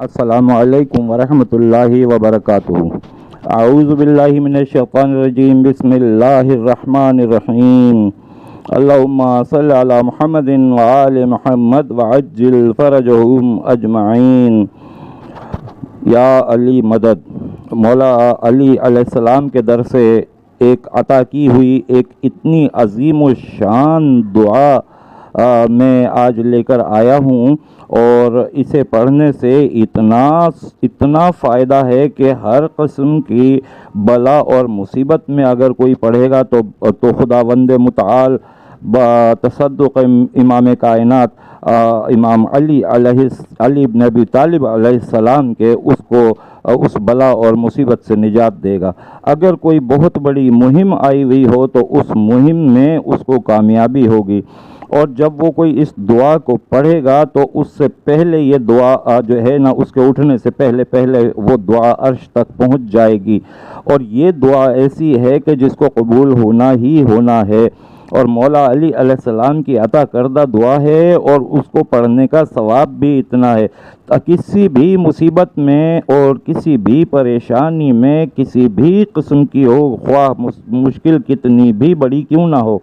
السلام علیکم ورحمۃ اللہ وبرکاتہ۔ اعوذ باللہ من الشیطان الرجیم، بسم اللہ الرحمن الرحیم۔ اللہم صلی علی محمد وآل محمد وعجل فرجہم اجمعین۔ یا علی مدد۔ مولا علی علیہ السلام کے در سے ایک عطا کی ہوئی ایک اتنی عظیم و شان دعا میں آج لے کر آیا ہوں، اور اسے پڑھنے سے اتنا فائدہ ہے کہ ہر قسم کی بلا اور مصیبت میں اگر کوئی پڑھے گا تو خداوند متعال بتصدق امام کائنات امام علی بن ابی طالب علیہ السلام کے اس کو اس بلا اور مصیبت سے نجات دے گا۔ اگر کوئی بہت بڑی مہم آئی ہوئی ہو تو اس مہم میں اس کو کامیابی ہوگی، اور جب وہ کوئی اس دعا کو پڑھے گا تو اس سے پہلے یہ دعا جو ہے نا، اس کے اٹھنے سے پہلے وہ دعا عرش تک پہنچ جائے گی، اور یہ دعا ایسی ہے کہ جس کو قبول ہونا ہی ہونا ہے، اور مولا علی علیہ السلام کی عطا کردہ دعا ہے، اور اس کو پڑھنے کا ثواب بھی اتنا ہے۔ کسی بھی مصیبت میں اور کسی بھی پریشانی میں کسی بھی قسم کی ہو، خواہ مشکل کتنی بھی بڑی کیوں نہ ہو،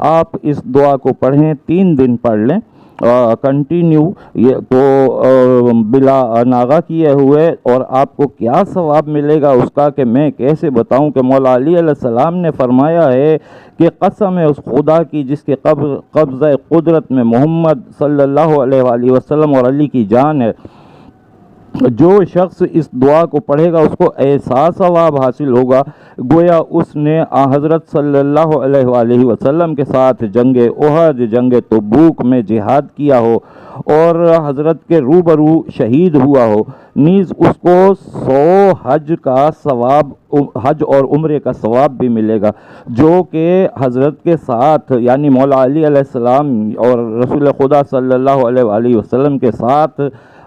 آپ اس دعا کو پڑھیں، 3 دن پڑھ لیں کنٹینیو، یہ تو بلا ناغہ کیے ہوئے، اور آپ کو کیا ثواب ملے گا اس کا کہ میں کیسے بتاؤں۔ کہ مولا علی علیہ السلام نے فرمایا ہے کہ قسم ہے اس خدا کی جس کے قبضہ قدرت میں محمد صلی اللہ علیہ وآلہ وسلم اور علی کی جان ہے، جو شخص اس دعا کو پڑھے گا اس کو ایسا ثواب حاصل ہوگا گویا اس نے حضرت صلی اللہ علیہ وآلہ وسلم کے ساتھ جنگ احد، جنگ تبوک میں جہاد کیا ہو اور حضرت کے روبرو شہید ہوا ہو، نیز اس کو 100 حج کا ثواب، حج اور عمرے کا ثواب بھی ملے گا، جو کہ حضرت کے ساتھ یعنی مولا علی علیہ السلام اور رسول خدا صلی اللہ علیہ وآلہ وسلم کے ساتھ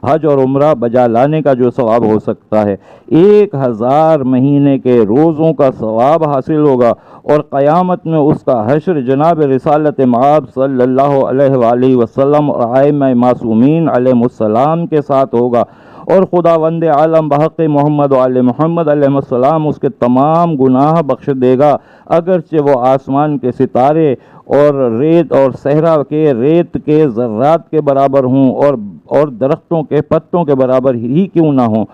حج اور عمرہ بجا لانے کا جو ثواب ہو سکتا ہے، 1000 مہینے کے روزوں کا ثواب حاصل ہوگا، اور قیامت میں اس کا حشر جناب رسالت مآب صلی اللہ علیہ وآلہ وسلم اور ائمہ معصومین علیہ السلام کے ساتھ ہوگا، اور خداوند عالم بحق محمد وآل محمد علیہ السلام اس کے تمام گناہ بخش دے گا، اگرچہ وہ آسمان کے ستارے اور ریت اور صحرا کے ریت کے ذرات کے برابر ہوں، اور درختوں کے پتوں کے برابر ہی کیوں نہ ہوں۔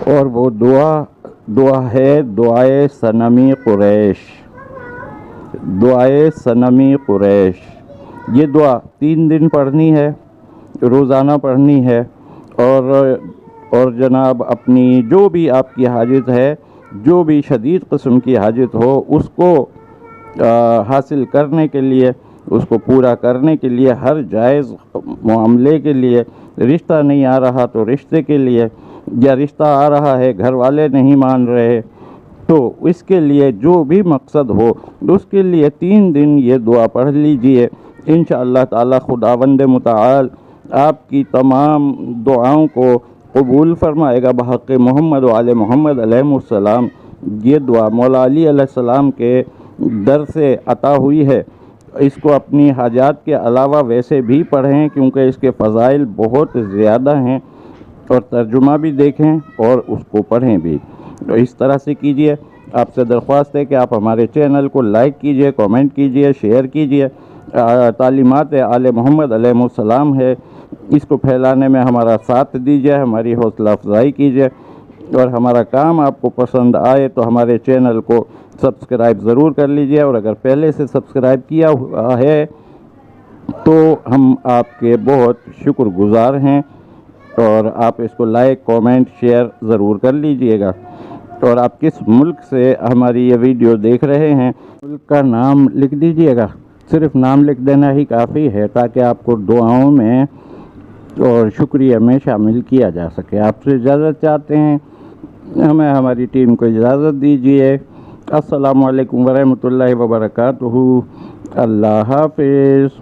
اور وہ دعا ہے دعائے صنمی قریش، دعائے صنمی قریش۔ یہ دعا 3 دن پڑھنی ہے، روزانہ پڑھنی ہے، اور جناب اپنی جو بھی آپ کی حاجت ہے، جو بھی شدید قسم کی حاجت ہو، اس کو حاصل کرنے کے لیے، اس کو پورا کرنے کے لیے، ہر جائز معاملے کے لیے، رشتہ نہیں آ رہا تو رشتے کے لیے، یا رشتہ آ رہا ہے گھر والے نہیں مان رہے تو اس کے لیے جو بھی مقصد ہو اس کے لیے 3 دن یہ دعا پڑھ لیجئے، انشاءاللہ تعالی خداوند متعال آپ کی تمام دعاؤں کو قبول فرمائے گا بحق محمد وآل محمد علیہ السلام۔ یہ دعا مولا علی علیہ السلام کے در سے عطا ہوئی ہے، اس کو اپنی حاجات کے علاوہ ویسے بھی پڑھیں کیونکہ اس کے فضائل بہت زیادہ ہیں، اور ترجمہ بھی دیکھیں اور اس کو پڑھیں بھی۔ تو اس طرح سے کیجئے۔ آپ سے درخواست ہے کہ آپ ہمارے چینل کو لائک کیجئے، کامنٹ کیجئے، شیئر کیجئے۔ تعلیمات آل محمد علیہ السلام ہے، اس کو پھیلانے میں ہمارا ساتھ دیجئے، ہماری حوصلہ افزائی کیجئے، اور ہمارا کام آپ کو پسند آئے تو ہمارے چینل کو سبسکرائب ضرور کر لیجئے، اور اگر پہلے سے سبسکرائب کیا ہوا ہے تو ہم آپ کے بہت شکر گزار ہیں، اور آپ اس کو لائک، کامنٹ، شیئر ضرور کر لیجئے گا۔ اور آپ کس ملک سے ہماری یہ ویڈیو دیکھ رہے ہیں، ملک کا نام لکھ دیجئے گا، صرف نام لکھ دینا ہی کافی ہے تاکہ آپ کو دعاؤں میں اور شکریہ میں شامل کیا جا سکے۔ آپ سے اجازت چاہتے ہیں، ہمیں ہماری ٹیم کو اجازت دیجئے۔ السلام علیکم ورحمۃ اللہ وبرکاتہ۔ اللہ حافظ۔